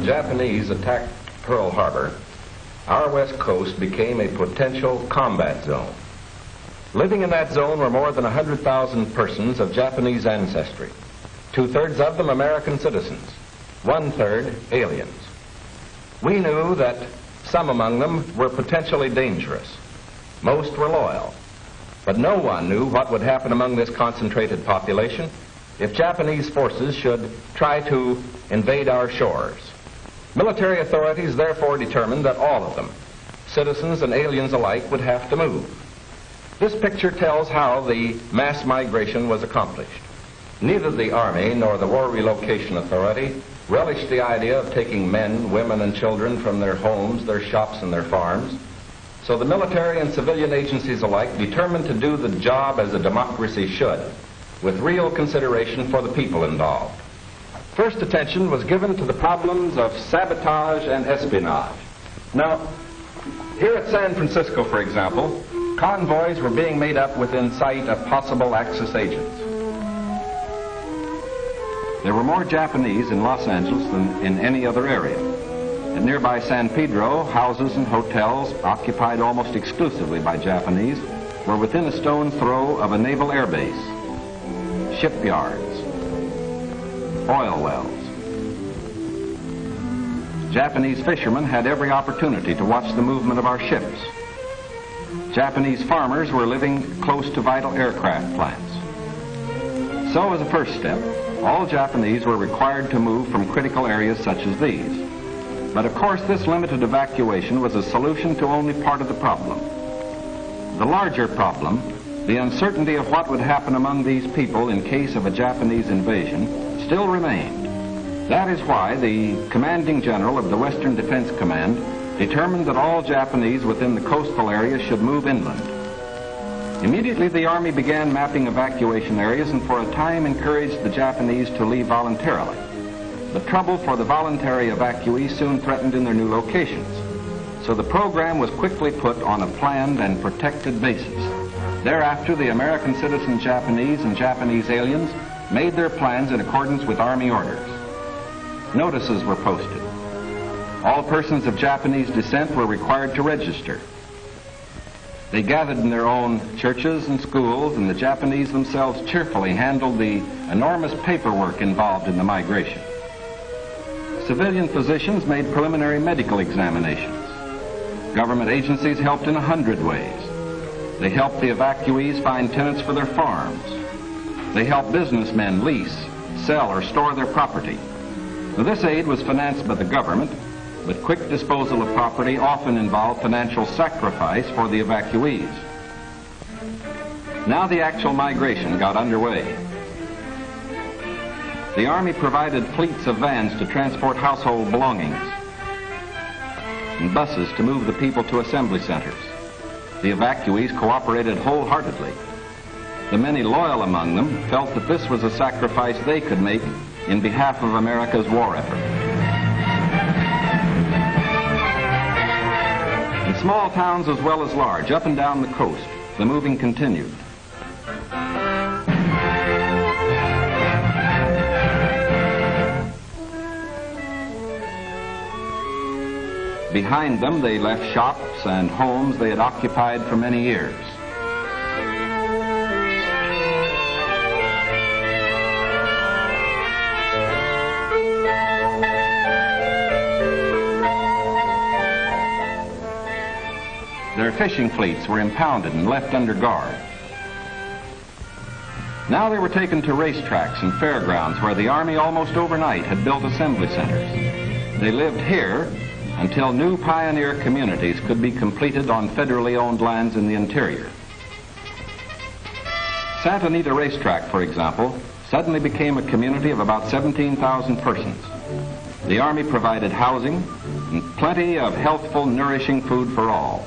Japanese attacked Pearl Harbor, our west coast became a potential combat zone. Living in that zone were more than 100,000 persons of Japanese ancestry, 2/3 of them American citizens, 1/3 aliens. We knew that some among them were potentially dangerous. Most were loyal. But no one knew what would happen among this concentrated population if Japanese forces should try to invade our shores. Military authorities therefore determined that all of them, citizens and aliens alike, would have to move. This picture tells how the mass migration was accomplished. Neither the Army nor the War Relocation Authority relished the idea of taking men, women, and children from their homes, their shops, and their farms. So the military and civilian agencies alike determined to do the job as a democracy should, with real consideration for the people involved. First attention was given to the problems of sabotage and espionage. Now, here at San Francisco, for example, convoys were being made up within sight of possible Axis agents. There were more Japanese in Los Angeles than in any other area. At nearby San Pedro, houses and hotels occupied almost exclusively by Japanese were within a stone's throw of a naval air base, shipyards, oil wells. Japanese fishermen had every opportunity to watch the movement of our ships. Japanese farmers were living close to vital aircraft plants. So as a first step, all Japanese were required to move from critical areas such as these. But of course, this limited evacuation was a solution to only part of the problem. The larger problem, the uncertainty of what would happen among these people in case of a Japanese invasion, still remained. That is why the commanding general of the Western Defense Command determined that all Japanese within the coastal area should move inland. Immediately, the Army began mapping evacuation areas and for a time encouraged the Japanese to leave voluntarily. The trouble for the voluntary evacuees soon threatened in their new locations. So the program was quickly put on a planned and protected basis. Thereafter, the American citizen Japanese and Japanese aliens made their plans in accordance with Army orders. Notices were posted. All persons of Japanese descent were required to register. They gathered in their own churches and schools, and the Japanese themselves cheerfully handled the enormous paperwork involved in the migration. Civilian physicians made preliminary medical examinations. Government agencies helped in 100 ways. They helped the evacuees find tenants for their farms. They helped businessmen lease, sell, or store their property. Now, this aid was financed by the government, but quick disposal of property often involved financial sacrifice for the evacuees. Now the actual migration got underway. The Army provided fleets of vans to transport household belongings and buses to move the people to assembly centers. The evacuees cooperated wholeheartedly. The many loyal among them felt that this was a sacrifice they could make in behalf of America's war effort. In small towns as well as large, up and down the coast, the moving continued. Behind them, they left shops and homes they had occupied for many years. Their fishing fleets were impounded and left under guard. Now they were taken to racetracks and fairgrounds where the Army almost overnight had built assembly centers. They lived here until new pioneer communities could be completed on federally owned lands in the interior. Santa Anita Racetrack, for example, suddenly became a community of about 17,000 persons. The Army provided housing and plenty of healthful, nourishing food for all.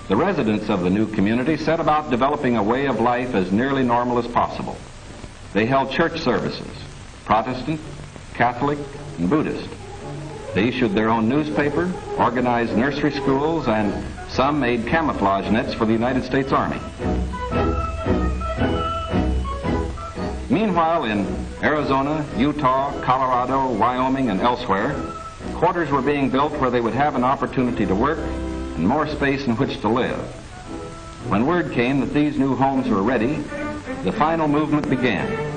The residents of the new community set about developing a way of life as nearly normal as possible. They held church services, Protestant, Catholic, and Buddhist. They issued their own newspaper, organized nursery schools, and some made camouflage nets for the United States Army. Meanwhile, in Arizona, Utah, Colorado, Wyoming, and elsewhere, quarters were being built where they would have an opportunity to work and more space in which to live. When word came that these new homes were ready, the final movement began.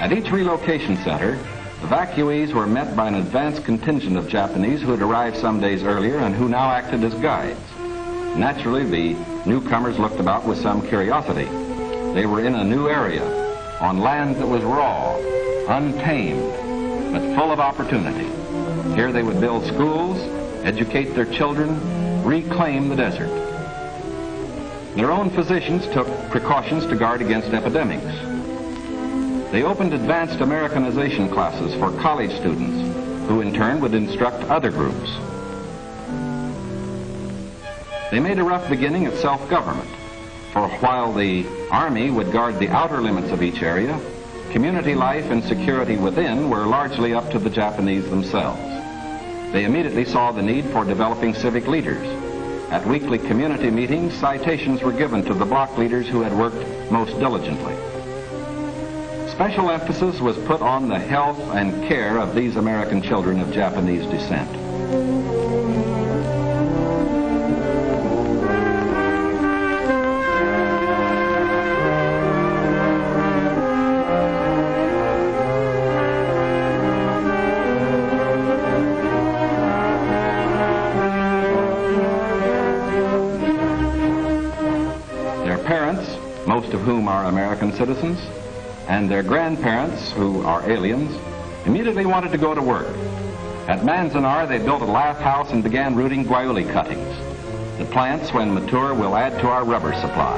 At each relocation center, evacuees were met by an advance contingent of Japanese who had arrived some days earlier and who now acted as guides. Naturally, the newcomers looked about with some curiosity. They were in a new area, on land that was raw, untamed, but full of opportunity. Here they would build schools, educate their children, reclaim the desert. Their own physicians took precautions to guard against epidemics. They opened advanced Americanization classes for college students, who in turn would instruct other groups. They made a rough beginning at self-government, for while the Army would guard the outer limits of each area, community life and security within were largely up to the Japanese themselves. They immediately saw the need for developing civic leaders. At weekly community meetings, citations were given to the block leaders who had worked most diligently. Special emphasis was put on the health and care of these American children of Japanese descent. Their parents, most of whom are American citizens, and their grandparents, who are aliens, immediately wanted to go to work. At Manzanar, they built a lath house and began rooting guayuli cuttings. The plants, when mature, will add to our rubber supply.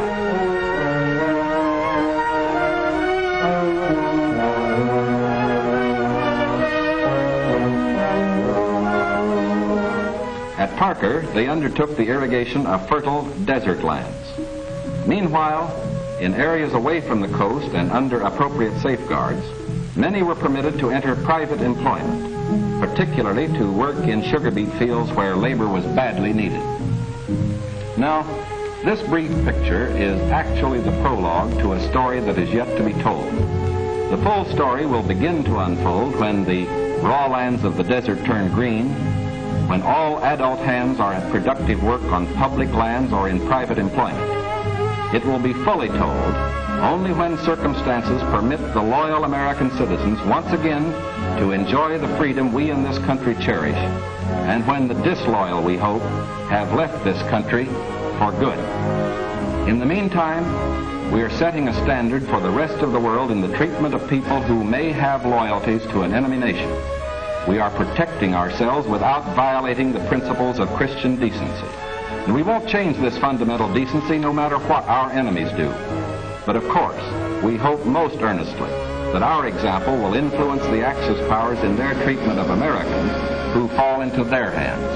At Parker, they undertook the irrigation of fertile desert lands. Meanwhile, in areas away from the coast and under appropriate safeguards, many were permitted to enter private employment, particularly to work in sugar beet fields where labor was badly needed. Now, this brief picture is actually the prologue to a story that is yet to be told. The full story will begin to unfold when the raw lands of the desert turn green, when all adult hands are at productive work on public lands or in private employment. It will be fully told only when circumstances permit the loyal American citizens once again to enjoy the freedom we in this country cherish, and when the disloyal, we hope, have left this country for good. In the meantime, we are setting a standard for the rest of the world in the treatment of people who may have loyalties to an enemy nation. We are protecting ourselves without violating the principles of Christian decency. And we won't change this fundamental decency no matter what our enemies do. But of course, we hope most earnestly that our example will influence the Axis powers in their treatment of Americans who fall into their hands.